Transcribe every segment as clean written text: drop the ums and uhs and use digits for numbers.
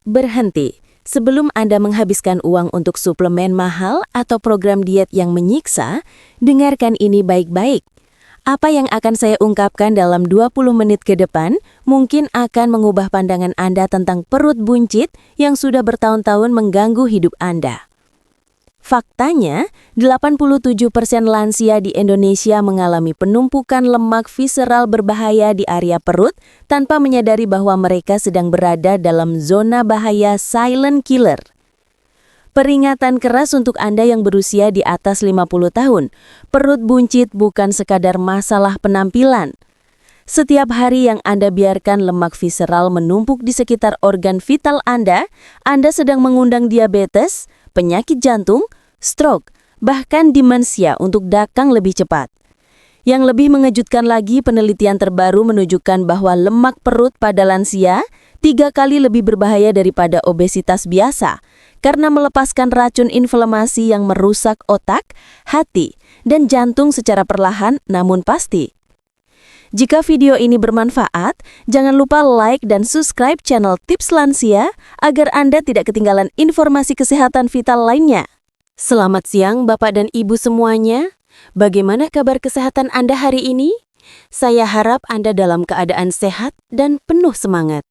Berhenti. Sebelum Anda menghabiskan uang untuk suplemen mahal atau program diet yang menyiksa, dengarkan ini baik-baik. Apa yang akan saya ungkapkan dalam 20 menit ke depan mungkin akan mengubah pandangan Anda tentang perut buncit yang sudah bertahun-tahun mengganggu hidup Anda. Faktanya, 87% lansia di Indonesia mengalami penumpukan lemak visceral berbahaya di area perut tanpa menyadari bahwa mereka sedang berada dalam zona bahaya silent killer. Peringatan keras untuk Anda yang berusia di atas 50 tahun. Perut buncit bukan sekadar masalah penampilan. Setiap hari yang Anda biarkan lemak visceral menumpuk di sekitar organ vital Anda sedang mengundang diabetes, penyakit jantung, stroke, bahkan demensia untuk datang lebih cepat. Yang lebih mengejutkan lagi, penelitian terbaru menunjukkan bahwa lemak perut pada lansia 3 kali lebih berbahaya daripada obesitas biasa karena melepaskan racun inflamasi yang merusak otak, hati, dan jantung secara perlahan namun pasti. Jika video ini bermanfaat, jangan lupa like dan subscribe channel Tips Lansia agar Anda tidak ketinggalan informasi kesehatan vital lainnya. Selamat siang Bapak dan Ibu semuanya. Bagaimana kabar kesehatan Anda hari ini? Saya harap Anda dalam keadaan sehat dan penuh semangat.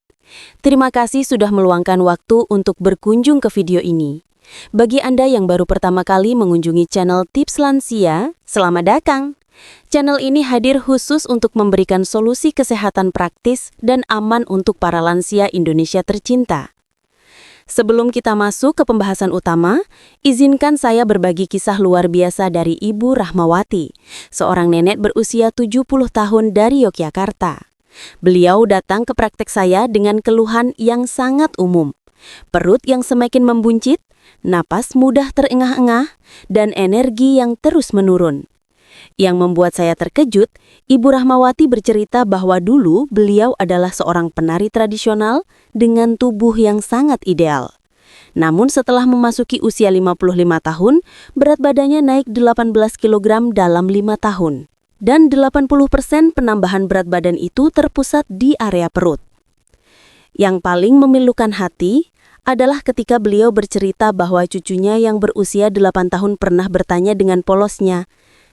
Terima kasih sudah meluangkan waktu untuk berkunjung ke video ini. Bagi Anda yang baru pertama kali mengunjungi channel Tips Lansia, selamat datang. Channel ini hadir khusus untuk memberikan solusi kesehatan praktis dan aman untuk para lansia Indonesia tercinta. Sebelum kita masuk ke pembahasan utama, izinkan saya berbagi kisah luar biasa dari Ibu Rahmawati, seorang nenek berusia 70 tahun dari Yogyakarta. Beliau datang ke praktek saya dengan keluhan yang sangat umum. Perut yang semakin membuncit, napas mudah terengah-engah, dan energi yang terus menurun. Yang membuat saya terkejut, Ibu Rahmawati bercerita bahwa dulu beliau adalah seorang penari tradisional dengan tubuh yang sangat ideal. Namun setelah memasuki usia 55 tahun, berat badannya naik 18 kg dalam 5 tahun. Dan 80% penambahan berat badan itu terpusat di area perut. Yang paling memilukan hati adalah ketika beliau bercerita bahwa cucunya yang berusia 8 tahun pernah bertanya dengan polosnya,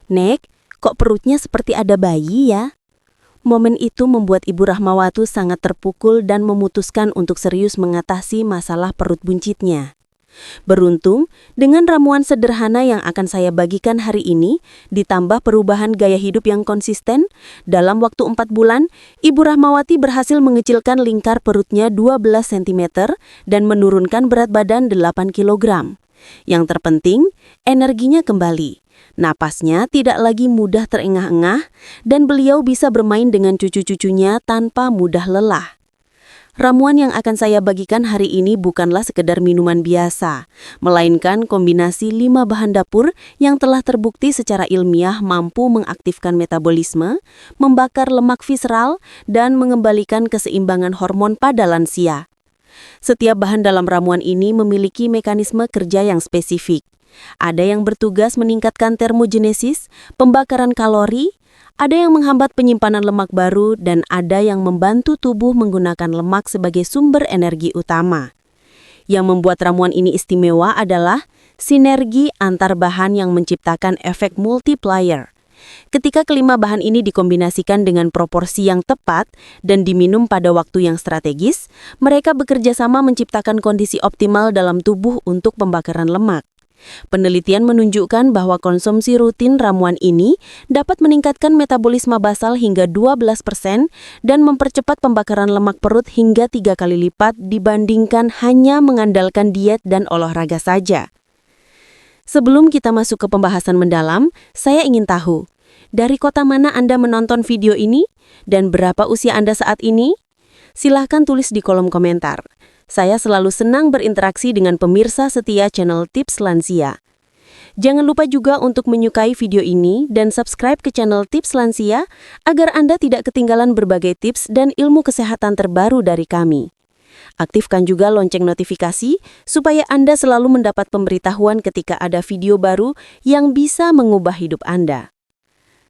"Nek, kok perutnya seperti ada bayi ya?" Momen itu membuat Ibu Rahmawati sangat terpukul dan memutuskan untuk serius mengatasi masalah perut buncitnya. Beruntung, dengan ramuan sederhana yang akan saya bagikan hari ini, ditambah perubahan gaya hidup yang konsisten, dalam waktu 4 bulan, Ibu Rahmawati berhasil mengecilkan lingkar perutnya 12 cm dan menurunkan berat badan 8 kg. Yang terpenting, energinya kembali. Napasnya tidak lagi mudah terengah-engah dan beliau bisa bermain dengan cucu-cucunya tanpa mudah lelah. Ramuan yang akan saya bagikan hari ini bukanlah sekedar minuman biasa, melainkan kombinasi 5 bahan dapur yang telah terbukti secara ilmiah mampu mengaktifkan metabolisme, membakar lemak visceral, dan mengembalikan keseimbangan hormon pada lansia. Setiap bahan dalam ramuan ini memiliki mekanisme kerja yang spesifik. Ada yang bertugas meningkatkan termogenesis, pembakaran kalori, ada yang menghambat penyimpanan lemak baru, dan ada yang membantu tubuh menggunakan lemak sebagai sumber energi utama. Yang membuat ramuan ini istimewa adalah sinergi antar bahan yang menciptakan efek multiplier. Ketika kelima bahan ini dikombinasikan dengan proporsi yang tepat dan diminum pada waktu yang strategis, mereka bekerja sama menciptakan kondisi optimal dalam tubuh untuk pembakaran lemak. Penelitian menunjukkan bahwa konsumsi rutin ramuan ini dapat meningkatkan metabolisme basal hingga 12% dan mempercepat pembakaran lemak perut hingga 3 kali lipat dibandingkan hanya mengandalkan diet dan olahraga saja. Sebelum kita masuk ke pembahasan mendalam, saya ingin tahu, dari kota mana Anda menonton video ini dan berapa usia Anda saat ini? Silahkan tulis di kolom komentar. Saya selalu senang berinteraksi dengan pemirsa setia channel Tips Lansia. Jangan lupa juga untuk menyukai video ini dan subscribe ke channel Tips Lansia agar Anda tidak ketinggalan berbagai tips dan ilmu kesehatan terbaru dari kami. Aktifkan juga lonceng notifikasi supaya Anda selalu mendapat pemberitahuan ketika ada video baru yang bisa mengubah hidup Anda.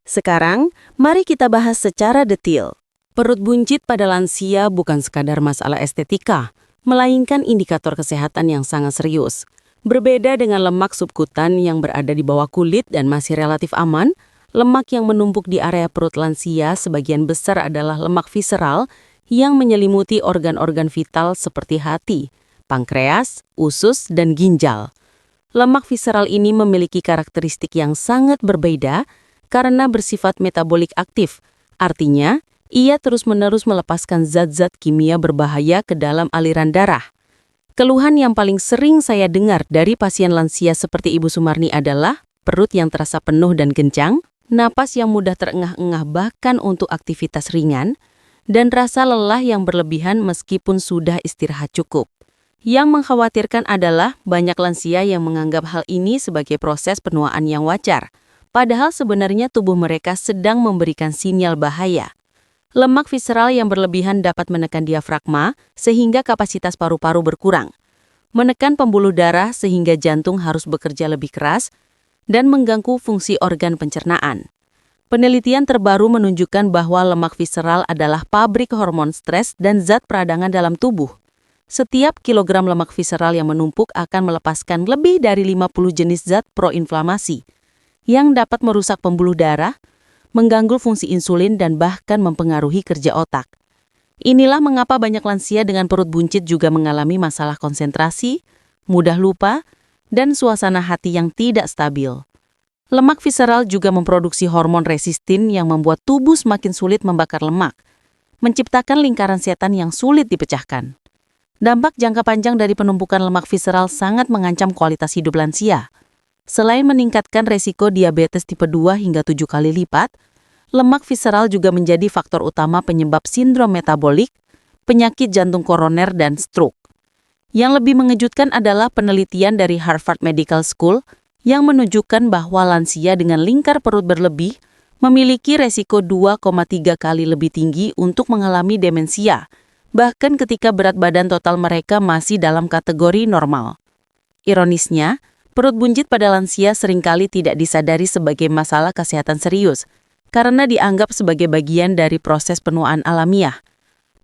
Sekarang, mari kita bahas secara detail. Perut buncit pada lansia bukan sekadar masalah estetika, melainkan indikator kesehatan yang sangat serius. Berbeda dengan lemak subkutan yang berada di bawah kulit dan masih relatif aman, lemak yang menumpuk di area perut lansia sebagian besar adalah lemak visceral yang menyelimuti organ-organ vital seperti hati, pankreas, usus, dan ginjal. Lemak visceral ini memiliki karakteristik yang sangat berbeda karena bersifat metabolik aktif. Artinya, ia terus-menerus melepaskan zat-zat kimia berbahaya ke dalam aliran darah. Keluhan yang paling sering saya dengar dari pasien lansia seperti Ibu Sumarni adalah perut yang terasa penuh dan kencang, napas yang mudah terengah-engah bahkan untuk aktivitas ringan, dan rasa lelah yang berlebihan meskipun sudah istirahat cukup. Yang mengkhawatirkan adalah banyak lansia yang menganggap hal ini sebagai proses penuaan yang wajar, padahal sebenarnya tubuh mereka sedang memberikan sinyal bahaya. Lemak visceral yang berlebihan dapat menekan diafragma sehingga kapasitas paru-paru berkurang, menekan pembuluh darah sehingga jantung harus bekerja lebih keras, dan mengganggu fungsi organ pencernaan. Penelitian terbaru menunjukkan bahwa lemak visceral adalah pabrik hormon stres dan zat peradangan dalam tubuh. Setiap kilogram lemak visceral yang menumpuk akan melepaskan lebih dari 50 jenis zat proinflamasi yang dapat merusak pembuluh darah, mengganggu fungsi insulin, dan bahkan mempengaruhi kerja otak. Inilah mengapa banyak lansia dengan perut buncit juga mengalami masalah konsentrasi, mudah lupa, dan suasana hati yang tidak stabil. Lemak visceral juga memproduksi hormon resistin yang membuat tubuh semakin sulit membakar lemak, menciptakan lingkaran setan yang sulit dipecahkan. Dampak jangka panjang dari penumpukan lemak visceral sangat mengancam kualitas hidup lansia. Selain meningkatkan resiko diabetes tipe 2 hingga 7 kali lipat, lemak visceral juga menjadi faktor utama penyebab sindrom metabolik, penyakit jantung koroner, dan stroke. Yang lebih mengejutkan adalah penelitian dari Harvard Medical School yang menunjukkan bahwa lansia dengan lingkar perut berlebih memiliki resiko 2,3 kali lebih tinggi untuk mengalami demensia, bahkan ketika berat badan total mereka masih dalam kategori normal. Ironisnya, perut buncit pada lansia seringkali tidak disadari sebagai masalah kesehatan serius, karena dianggap sebagai bagian dari proses penuaan alamiah.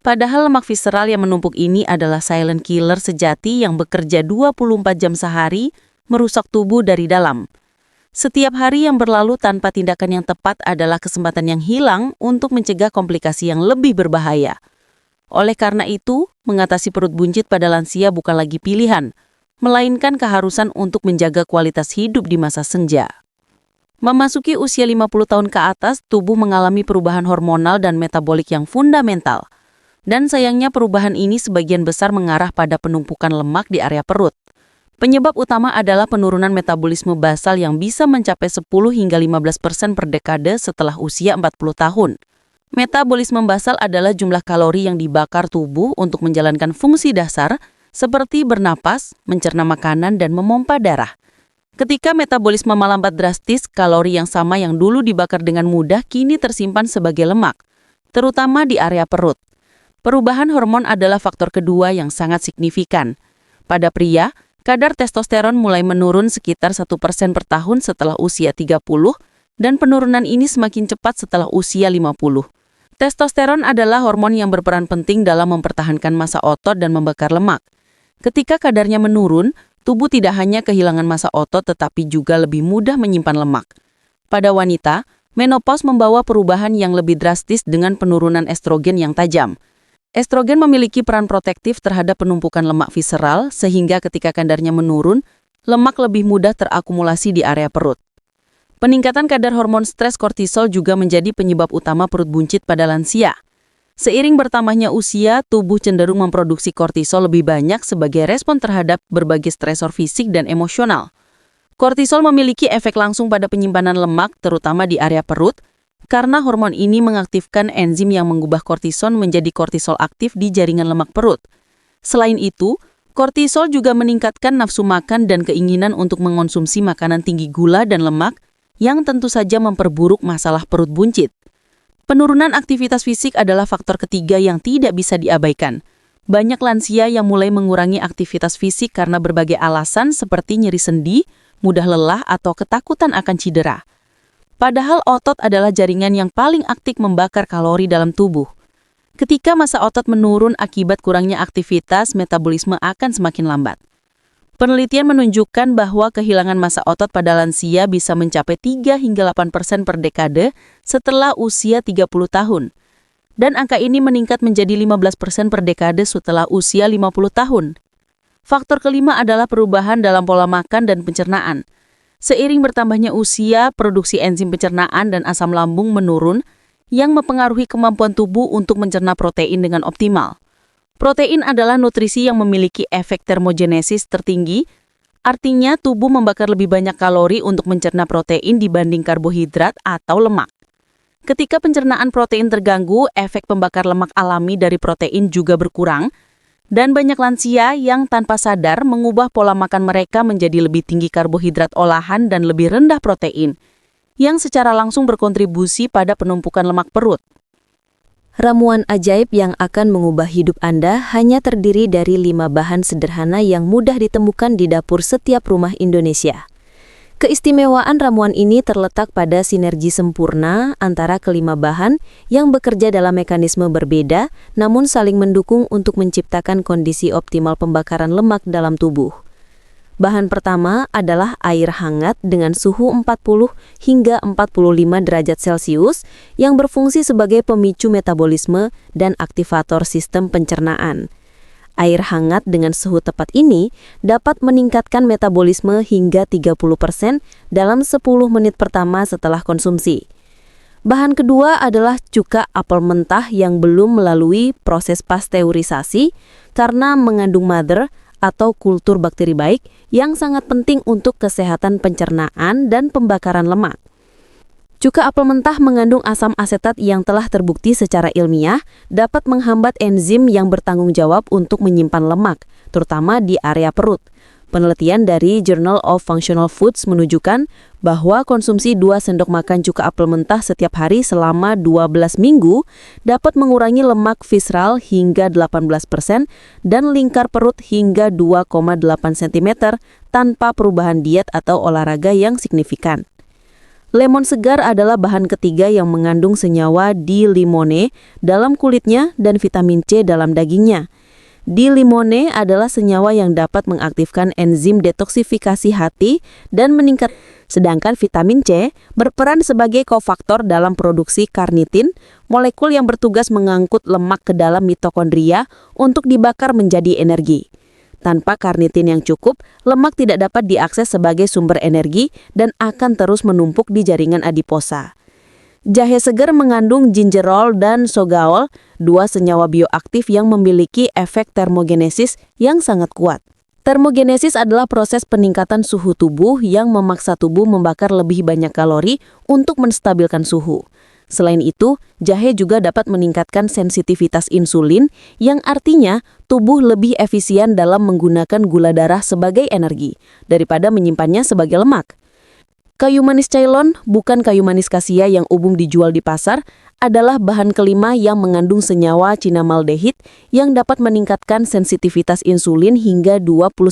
Padahal lemak visceral yang menumpuk ini adalah silent killer sejati yang bekerja 24 jam sehari, merusak tubuh dari dalam. Setiap hari yang berlalu tanpa tindakan yang tepat adalah kesempatan yang hilang untuk mencegah komplikasi yang lebih berbahaya. Oleh karena itu, mengatasi perut buncit pada lansia bukan lagi pilihan, melainkan keharusan untuk menjaga kualitas hidup di masa senja. Memasuki usia 50 tahun ke atas, tubuh mengalami perubahan hormonal dan metabolik yang fundamental. Dan sayangnya perubahan ini sebagian besar mengarah pada penumpukan lemak di area perut. Penyebab utama adalah penurunan metabolisme basal yang bisa mencapai 10 hingga 15% per dekade setelah usia 40 tahun. Metabolisme basal adalah jumlah kalori yang dibakar tubuh untuk menjalankan fungsi dasar seperti bernapas, mencerna makanan, dan memompa darah. Ketika metabolisme melambat drastis, kalori yang sama yang dulu dibakar dengan mudah kini tersimpan sebagai lemak, terutama di area perut. Perubahan hormon adalah faktor kedua yang sangat signifikan. Pada pria, kadar testosteron mulai menurun sekitar 1% per tahun setelah usia 30, dan penurunan ini semakin cepat setelah usia 50. Testosteron adalah hormon yang berperan penting dalam mempertahankan massa otot dan membakar lemak. Ketika kadarnya menurun, tubuh tidak hanya kehilangan massa otot tetapi juga lebih mudah menyimpan lemak. Pada wanita, menopause membawa perubahan yang lebih drastis dengan penurunan estrogen yang tajam. Estrogen memiliki peran protektif terhadap penumpukan lemak visceral sehingga ketika kadarnya menurun, lemak lebih mudah terakumulasi di area perut. Peningkatan kadar hormon stres kortisol juga menjadi penyebab utama perut buncit pada lansia. Seiring bertambahnya usia, tubuh cenderung memproduksi kortisol lebih banyak sebagai respon terhadap berbagai stresor fisik dan emosional. Kortisol memiliki efek langsung pada penyimpanan lemak, terutama di area perut, karena hormon ini mengaktifkan enzim yang mengubah kortison menjadi kortisol aktif di jaringan lemak perut. Selain itu, kortisol juga meningkatkan nafsu makan dan keinginan untuk mengonsumsi makanan tinggi gula dan lemak, yang tentu saja memperburuk masalah perut buncit. Penurunan aktivitas fisik adalah faktor ketiga yang tidak bisa diabaikan. Banyak lansia yang mulai mengurangi aktivitas fisik karena berbagai alasan seperti nyeri sendi, mudah lelah, atau ketakutan akan cedera. Padahal otot adalah jaringan yang paling aktif membakar kalori dalam tubuh. Ketika massa otot menurun akibat kurangnya aktivitas, metabolisme akan semakin lambat. Penelitian menunjukkan bahwa kehilangan massa otot pada lansia bisa mencapai 3 hingga 8% per dekade setelah usia 30 tahun. Dan angka ini meningkat menjadi 15% per dekade setelah usia 50 tahun. Faktor kelima adalah perubahan dalam pola makan dan pencernaan. Seiring bertambahnya usia, produksi enzim pencernaan dan asam lambung menurun yang mempengaruhi kemampuan tubuh untuk mencerna protein dengan optimal. Protein adalah nutrisi yang memiliki efek termogenesis tertinggi, artinya tubuh membakar lebih banyak kalori untuk mencerna protein dibanding karbohidrat atau lemak. Ketika pencernaan protein terganggu, efek pembakar lemak alami dari protein juga berkurang, dan banyak lansia yang tanpa sadar mengubah pola makan mereka menjadi lebih tinggi karbohidrat olahan dan lebih rendah protein, yang secara langsung berkontribusi pada penumpukan lemak perut. Ramuan ajaib yang akan mengubah hidup Anda hanya terdiri dari 5 bahan sederhana yang mudah ditemukan di dapur setiap rumah Indonesia. Keistimewaan ramuan ini terletak pada sinergi sempurna antara kelima bahan yang bekerja dalam mekanisme berbeda, namun saling mendukung untuk menciptakan kondisi optimal pembakaran lemak dalam tubuh. Bahan pertama adalah air hangat dengan suhu 40 hingga 45 derajat Celcius yang berfungsi sebagai pemicu metabolisme dan aktivator sistem pencernaan. Air hangat dengan suhu tepat ini dapat meningkatkan metabolisme hingga 30% dalam 10 menit pertama setelah konsumsi. Bahan kedua adalah cuka apel mentah yang belum melalui proses pasteurisasi karena mengandung mother atau kultur bakteri baik yang sangat penting untuk kesehatan pencernaan dan pembakaran lemak. Cuka apel mentah mengandung asam asetat yang telah terbukti secara ilmiah dapat menghambat enzim yang bertanggung jawab untuk menyimpan lemak, terutama di area perut. Penelitian dari Journal of Functional Foods menunjukkan bahwa konsumsi 2 sendok makan cuka apel mentah setiap hari selama 12 minggu dapat mengurangi lemak visceral hingga 18% dan lingkar perut hingga 2,8 cm tanpa perubahan diet atau olahraga yang signifikan. Lemon segar adalah bahan ketiga yang mengandung senyawa D-limone dalam kulitnya dan vitamin C dalam dagingnya. D-limone adalah senyawa yang dapat mengaktifkan enzim detoksifikasi hati dan meningkat. Sedangkan vitamin C berperan sebagai kofaktor dalam produksi karnitin, molekul yang bertugas mengangkut lemak ke dalam mitokondria untuk dibakar menjadi energi. Tanpa karnitin yang cukup, lemak tidak dapat diakses sebagai sumber energi dan akan terus menumpuk di jaringan adiposa. Jahe segar mengandung gingerol dan sogaol, 2 senyawa bioaktif yang memiliki efek termogenesis yang sangat kuat. Termogenesis adalah proses peningkatan suhu tubuh yang memaksa tubuh membakar lebih banyak kalori untuk menstabilkan suhu. Selain itu, jahe juga dapat meningkatkan sensitivitas insulin yang artinya tubuh lebih efisien dalam menggunakan gula darah sebagai energi daripada menyimpannya sebagai lemak. Kayu manis Ceylon, bukan kayu manis kasia yang umum dijual di pasar, adalah bahan kelima yang mengandung senyawa cinamaldehid yang dapat meningkatkan sensitivitas insulin hingga 29%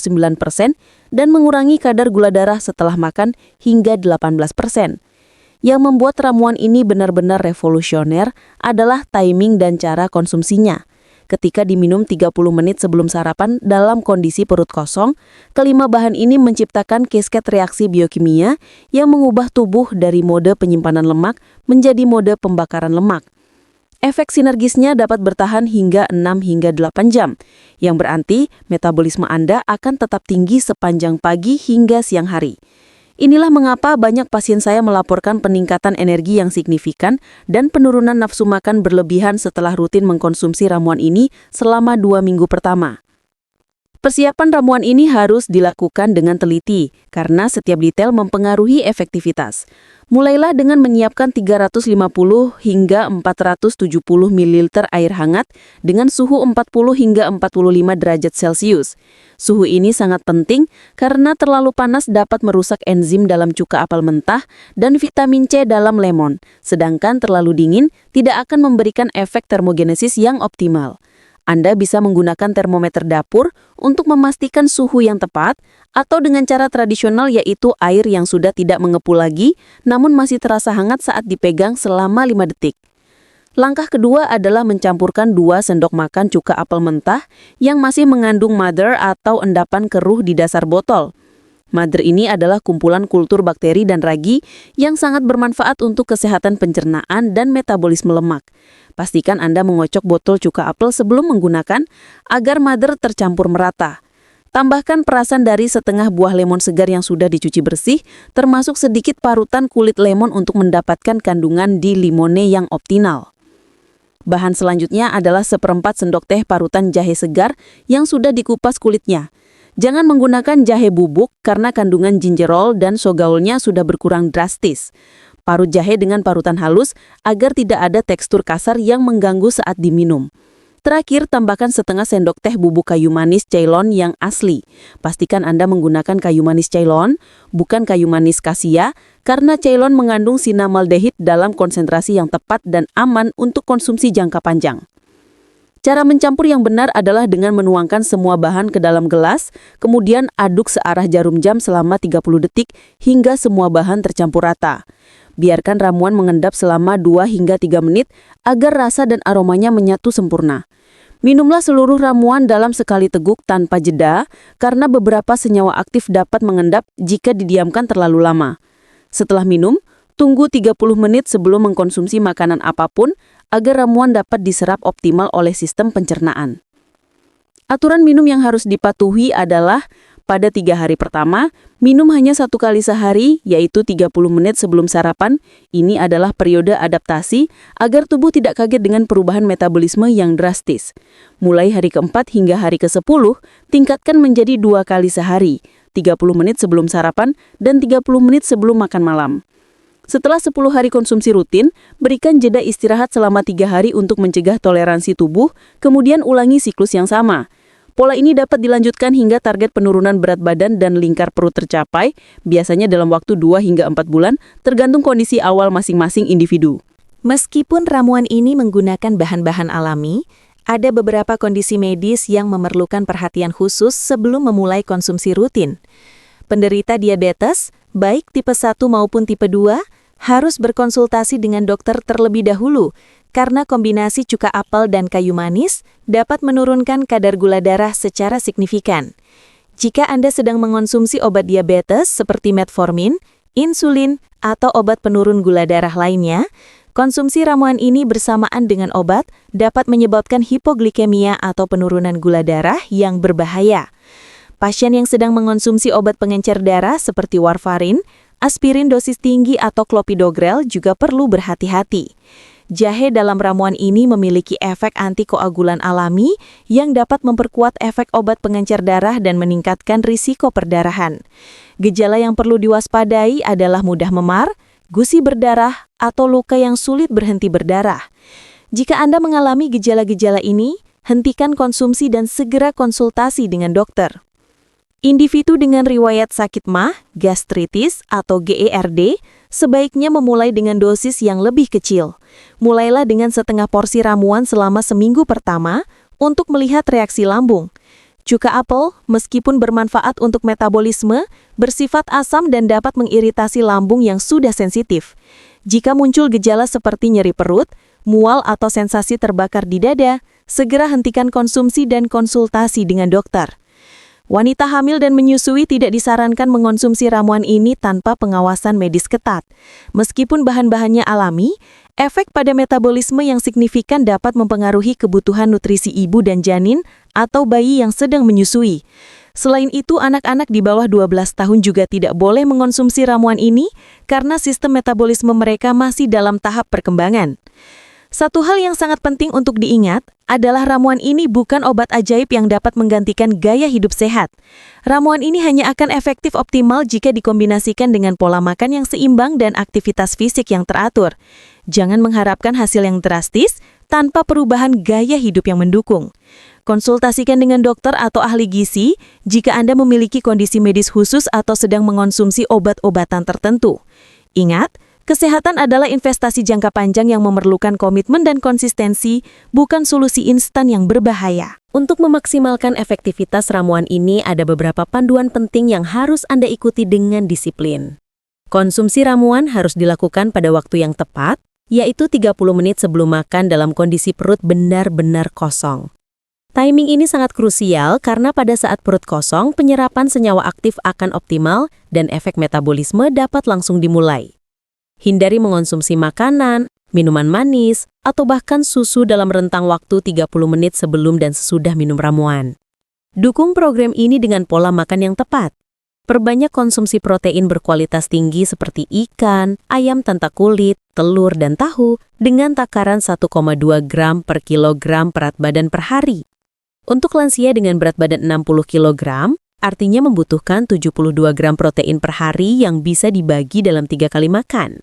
dan mengurangi kadar gula darah setelah makan hingga 18%. Yang membuat ramuan ini benar-benar revolusioner adalah timing dan cara konsumsinya. Ketika diminum 30 menit sebelum sarapan dalam kondisi perut kosong, kelima bahan ini menciptakan cascade reaksi biokimia yang mengubah tubuh dari mode penyimpanan lemak menjadi mode pembakaran lemak. Efek sinergisnya dapat bertahan hingga 6 hingga 8 jam, yang berarti metabolisme Anda akan tetap tinggi sepanjang pagi hingga siang hari. Inilah mengapa banyak pasien saya melaporkan peningkatan energi yang signifikan dan penurunan nafsu makan berlebihan setelah rutin mengkonsumsi ramuan ini selama 2 minggu pertama. Persiapan ramuan ini harus dilakukan dengan teliti, karena setiap detail mempengaruhi efektivitas. Mulailah dengan menyiapkan 350 hingga 470 ml air hangat dengan suhu 40 hingga 45 derajat Celcius. Suhu ini sangat penting karena terlalu panas dapat merusak enzim dalam cuka apel mentah dan vitamin C dalam lemon, sedangkan terlalu dingin tidak akan memberikan efek termogenesis yang optimal. Anda bisa menggunakan termometer dapur untuk memastikan suhu yang tepat atau dengan cara tradisional yaitu air yang sudah tidak mengepul lagi namun masih terasa hangat saat dipegang selama 5 detik. Langkah kedua adalah mencampurkan 2 sendok makan cuka apel mentah yang masih mengandung mother atau endapan keruh di dasar botol. Mother ini adalah kumpulan kultur bakteri dan ragi yang sangat bermanfaat untuk kesehatan pencernaan dan metabolisme lemak. Pastikan Anda mengocok botol cuka apel sebelum menggunakan agar mother tercampur merata. Tambahkan perasan dari setengah buah lemon segar yang sudah dicuci bersih, termasuk sedikit parutan kulit lemon untuk mendapatkan kandungan di limone yang optimal. Bahan selanjutnya adalah 1/4 sendok teh parutan jahe segar yang sudah dikupas kulitnya. Jangan menggunakan jahe bubuk karena kandungan gingerol dan sogaolnya sudah berkurang drastis. Parut jahe dengan parutan halus agar tidak ada tekstur kasar yang mengganggu saat diminum. Terakhir, tambahkan setengah sendok teh bubuk kayu manis Ceylon yang asli. Pastikan Anda menggunakan kayu manis Ceylon, bukan kayu manis kasia, karena Ceylon mengandung sinamaldehid dalam konsentrasi yang tepat dan aman untuk konsumsi jangka panjang. Cara mencampur yang benar adalah dengan menuangkan semua bahan ke dalam gelas, kemudian aduk searah jarum jam selama 30 detik hingga semua bahan tercampur rata. Biarkan ramuan mengendap selama 2 hingga 3 menit agar rasa dan aromanya menyatu sempurna. Minumlah seluruh ramuan dalam sekali teguk tanpa jeda, karena beberapa senyawa aktif dapat mengendap jika didiamkan terlalu lama. Setelah minum, tunggu 30 menit sebelum mengkonsumsi makanan apapun agar ramuan dapat diserap optimal oleh sistem pencernaan. Aturan minum yang harus dipatuhi adalah pada 3 hari pertama, minum hanya 1 kali sehari, yaitu 30 menit sebelum sarapan. Ini adalah periode adaptasi agar tubuh tidak kaget dengan perubahan metabolisme yang drastis. Mulai hari keempat hingga hari ke-10, tingkatkan menjadi 2 kali sehari, 30 menit sebelum sarapan dan 30 menit sebelum makan malam. Setelah 10 hari konsumsi rutin, berikan jeda istirahat selama 3 hari untuk mencegah toleransi tubuh, kemudian ulangi siklus yang sama. Pola ini dapat dilanjutkan hingga target penurunan berat badan dan lingkar perut tercapai, biasanya dalam waktu 2 hingga 4 bulan, tergantung kondisi awal masing-masing individu. Meskipun ramuan ini menggunakan bahan-bahan alami, ada beberapa kondisi medis yang memerlukan perhatian khusus sebelum memulai konsumsi rutin. Penderita diabetes, baik tipe 1 maupun tipe 2, harus berkonsultasi dengan dokter terlebih dahulu karena kombinasi cuka apel dan kayu manis dapat menurunkan kadar gula darah secara signifikan. Jika Anda sedang mengonsumsi obat diabetes seperti metformin, insulin, atau obat penurun gula darah lainnya, konsumsi ramuan ini bersamaan dengan obat dapat menyebabkan hipoglikemia atau penurunan gula darah yang berbahaya. Pasien yang sedang mengonsumsi obat pengencer darah seperti warfarin, aspirin dosis tinggi atau clopidogrel juga perlu berhati-hati. Jahe dalam ramuan ini memiliki efek antikoagulan alami yang dapat memperkuat efek obat pengencer darah dan meningkatkan risiko perdarahan. Gejala yang perlu diwaspadai adalah mudah memar, gusi berdarah, atau luka yang sulit berhenti berdarah. Jika Anda mengalami gejala-gejala ini, hentikan konsumsi dan segera konsultasi dengan dokter. Individu dengan riwayat sakit MAH, gastritis, atau GERD sebaiknya memulai dengan dosis yang lebih kecil. Mulailah dengan setengah porsi ramuan selama seminggu pertama untuk melihat reaksi lambung. Cuka apel, meskipun bermanfaat untuk metabolisme, bersifat asam dan dapat mengiritasi lambung yang sudah sensitif. Jika muncul gejala seperti nyeri perut, mual atau sensasi terbakar di dada, segera hentikan konsumsi dan konsultasi dengan dokter. Wanita hamil dan menyusui tidak disarankan mengonsumsi ramuan ini tanpa pengawasan medis ketat. Meskipun bahan-bahannya alami, efek pada metabolisme yang signifikan dapat mempengaruhi kebutuhan nutrisi ibu dan janin atau bayi yang sedang menyusui. Selain itu, anak-anak di bawah 12 tahun juga tidak boleh mengonsumsi ramuan ini karena sistem metabolisme mereka masih dalam tahap perkembangan. Satu hal yang sangat penting untuk diingat adalah ramuan ini bukan obat ajaib yang dapat menggantikan gaya hidup sehat. Ramuan ini hanya akan efektif optimal jika dikombinasikan dengan pola makan yang seimbang dan aktivitas fisik yang teratur. Jangan mengharapkan hasil yang drastis tanpa perubahan gaya hidup yang mendukung. Konsultasikan dengan dokter atau ahli gizi jika Anda memiliki kondisi medis khusus atau sedang mengonsumsi obat-obatan tertentu. Ingat, kesehatan adalah investasi jangka panjang yang memerlukan komitmen dan konsistensi, bukan solusi instan yang berbahaya. Untuk memaksimalkan efektivitas ramuan ini, ada beberapa panduan penting yang harus Anda ikuti dengan disiplin. Konsumsi ramuan harus dilakukan pada waktu yang tepat, yaitu 30 menit sebelum makan dalam kondisi perut benar-benar kosong. Timing ini sangat krusial karena pada saat perut kosong, penyerapan senyawa aktif akan optimal dan efek metabolisme dapat langsung dimulai. Hindari mengonsumsi makanan, minuman manis, atau bahkan susu dalam rentang waktu 30 menit sebelum dan sesudah minum ramuan. Dukung program ini dengan pola makan yang tepat. Perbanyak konsumsi protein berkualitas tinggi seperti ikan, ayam tanpa kulit, telur, dan tahu dengan takaran 1,2 gram per kilogram berat badan per hari. Untuk lansia dengan berat badan 60 kg, artinya membutuhkan 72 gram protein per hari yang bisa dibagi dalam 3 kali makan.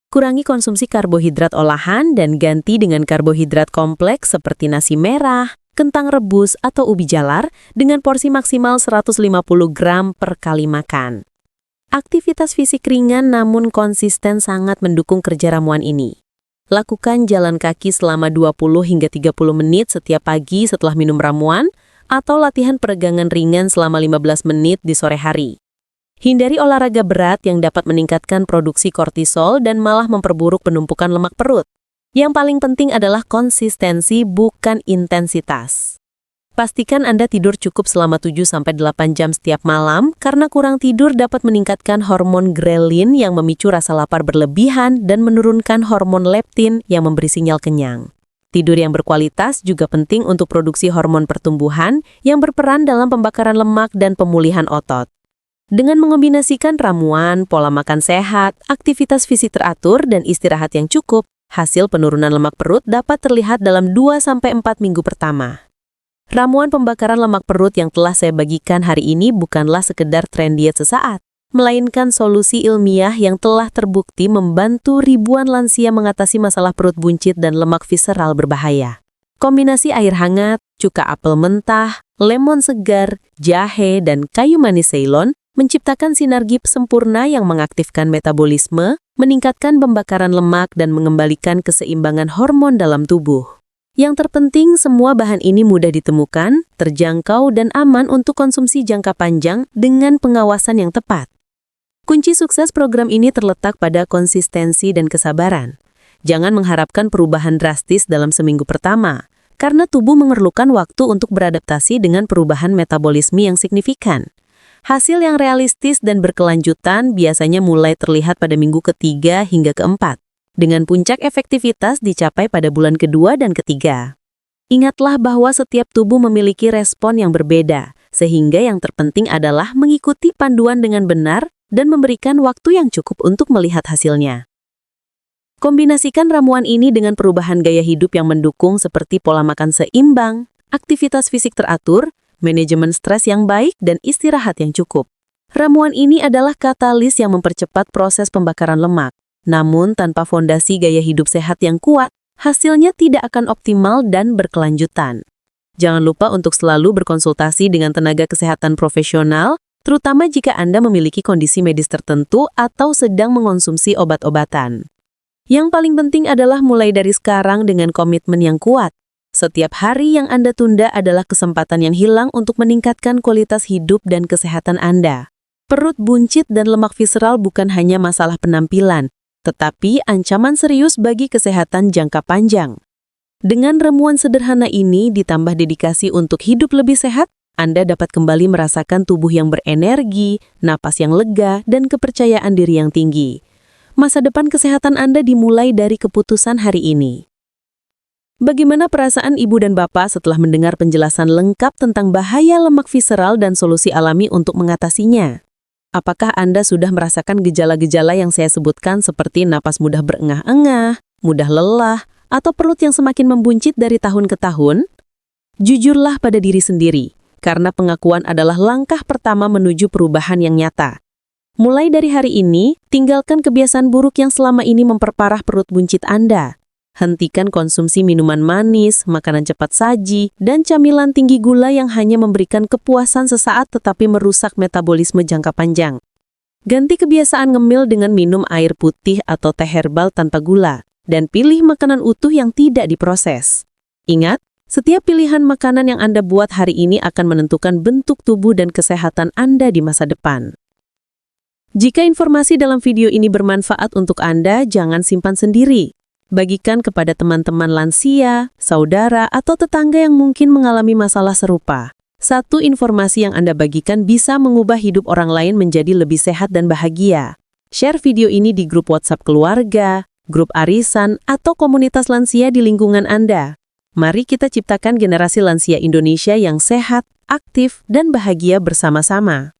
Kurangi konsumsi karbohidrat olahan dan ganti dengan karbohidrat kompleks seperti nasi merah, kentang rebus, atau ubi jalar dengan porsi maksimal 150 gram per kali makan. Aktivitas fisik ringan namun konsisten sangat mendukung kerja ramuan ini. Lakukan jalan kaki selama 20 hingga 30 menit setiap pagi setelah minum ramuan, atau latihan peregangan ringan selama 15 menit di sore hari. Hindari olahraga berat yang dapat meningkatkan produksi kortisol dan malah memperburuk penumpukan lemak perut. Yang paling penting adalah konsistensi, bukan intensitas. Pastikan Anda tidur cukup selama 7-8 jam setiap malam karena kurang tidur dapat meningkatkan hormon grelin yang memicu rasa lapar berlebihan dan menurunkan hormon leptin yang memberi sinyal kenyang. Tidur yang berkualitas juga penting untuk produksi hormon pertumbuhan yang berperan dalam pembakaran lemak dan pemulihan otot. Dengan mengombinasikan ramuan, pola makan sehat, aktivitas fisik teratur, dan istirahat yang cukup, hasil penurunan lemak perut dapat terlihat dalam 2-4 minggu pertama. Ramuan pembakaran lemak perut yang telah saya bagikan hari ini bukanlah sekedar tren diet sesaat, melainkan solusi ilmiah yang telah terbukti membantu ribuan lansia mengatasi masalah perut buncit dan lemak visceral berbahaya. Kombinasi air hangat, cuka apel mentah, lemon segar, jahe, dan kayu manis Ceylon menciptakan sinergi sempurna yang mengaktifkan metabolisme, meningkatkan pembakaran lemak, dan mengembalikan keseimbangan hormon dalam tubuh. Yang terpenting, semua bahan ini mudah ditemukan, terjangkau, dan aman untuk konsumsi jangka panjang dengan pengawasan yang tepat. Kunci sukses program ini terletak pada konsistensi dan kesabaran. Jangan mengharapkan perubahan drastis dalam seminggu pertama, karena tubuh memerlukan waktu untuk beradaptasi dengan perubahan metabolisme yang signifikan. Hasil yang realistis dan berkelanjutan biasanya mulai terlihat pada minggu ketiga hingga keempat, dengan puncak efektivitas dicapai pada bulan kedua dan ketiga. Ingatlah bahwa setiap tubuh memiliki respon yang berbeda, sehingga yang terpenting adalah mengikuti panduan dengan benar dan memberikan waktu yang cukup untuk melihat hasilnya. Kombinasikan ramuan ini dengan perubahan gaya hidup yang mendukung seperti pola makan seimbang, aktivitas fisik teratur, manajemen stres yang baik, dan istirahat yang cukup. Ramuan ini adalah katalis yang mempercepat proses pembakaran lemak. Namun tanpa fondasi gaya hidup sehat yang kuat, hasilnya tidak akan optimal dan berkelanjutan. Jangan lupa untuk selalu berkonsultasi dengan tenaga kesehatan profesional, terutama jika Anda memiliki kondisi medis tertentu atau sedang mengonsumsi obat-obatan. Yang paling penting adalah mulai dari sekarang dengan komitmen yang kuat. Setiap hari yang Anda tunda adalah kesempatan yang hilang untuk meningkatkan kualitas hidup dan kesehatan Anda. Perut buncit dan lemak visceral bukan hanya masalah penampilan, tetapi ancaman serius bagi kesehatan jangka panjang. Dengan ramuan sederhana ini ditambah dedikasi untuk hidup lebih sehat, Anda dapat kembali merasakan tubuh yang berenergi, napas yang lega, dan kepercayaan diri yang tinggi. Masa depan kesehatan Anda dimulai dari keputusan hari ini. Bagaimana perasaan ibu dan bapak setelah mendengar penjelasan lengkap tentang bahaya lemak visceral dan solusi alami untuk mengatasinya? Apakah Anda sudah merasakan gejala-gejala yang saya sebutkan seperti napas mudah berengah-engah, mudah lelah, atau perut yang semakin membuncit dari tahun ke tahun? Jujurlah pada diri sendiri, karena pengakuan adalah langkah pertama menuju perubahan yang nyata. Mulai dari hari ini, tinggalkan kebiasaan buruk yang selama ini memperparah perut buncit Anda. Hentikan konsumsi minuman manis, makanan cepat saji, dan camilan tinggi gula yang hanya memberikan kepuasan sesaat tetapi merusak metabolisme jangka panjang. Ganti kebiasaan ngemil dengan minum air putih atau teh herbal tanpa gula, dan pilih makanan utuh yang tidak diproses. Ingat, setiap pilihan makanan yang Anda buat hari ini akan menentukan bentuk tubuh dan kesehatan Anda di masa depan. Jika informasi dalam video ini bermanfaat untuk Anda, jangan simpan sendiri. Bagikan kepada teman-teman lansia, saudara, atau tetangga yang mungkin mengalami masalah serupa. Satu informasi yang Anda bagikan bisa mengubah hidup orang lain menjadi lebih sehat dan bahagia. Share video ini di grup WhatsApp keluarga, grup arisan, atau komunitas lansia di lingkungan Anda. Mari kita ciptakan generasi lansia Indonesia yang sehat, aktif, dan bahagia bersama-sama.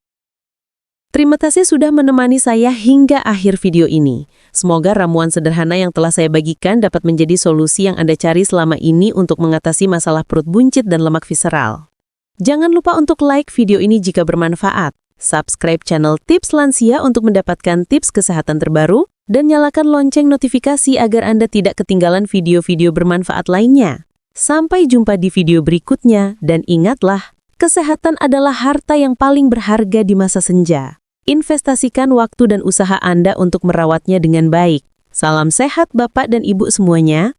Terima kasih sudah menemani saya hingga akhir video ini. Semoga ramuan sederhana yang telah saya bagikan dapat menjadi solusi yang Anda cari selama ini untuk mengatasi masalah perut buncit dan lemak visceral. Jangan lupa untuk like video ini jika bermanfaat. Subscribe channel Tips Lansia untuk mendapatkan tips kesehatan terbaru, dan nyalakan lonceng notifikasi agar Anda tidak ketinggalan video-video bermanfaat lainnya. Sampai jumpa di video berikutnya, dan ingatlah, kesehatan adalah harta yang paling berharga di masa senja. Investasikan waktu dan usaha Anda untuk merawatnya dengan baik. Salam sehat Bapak dan Ibu semuanya.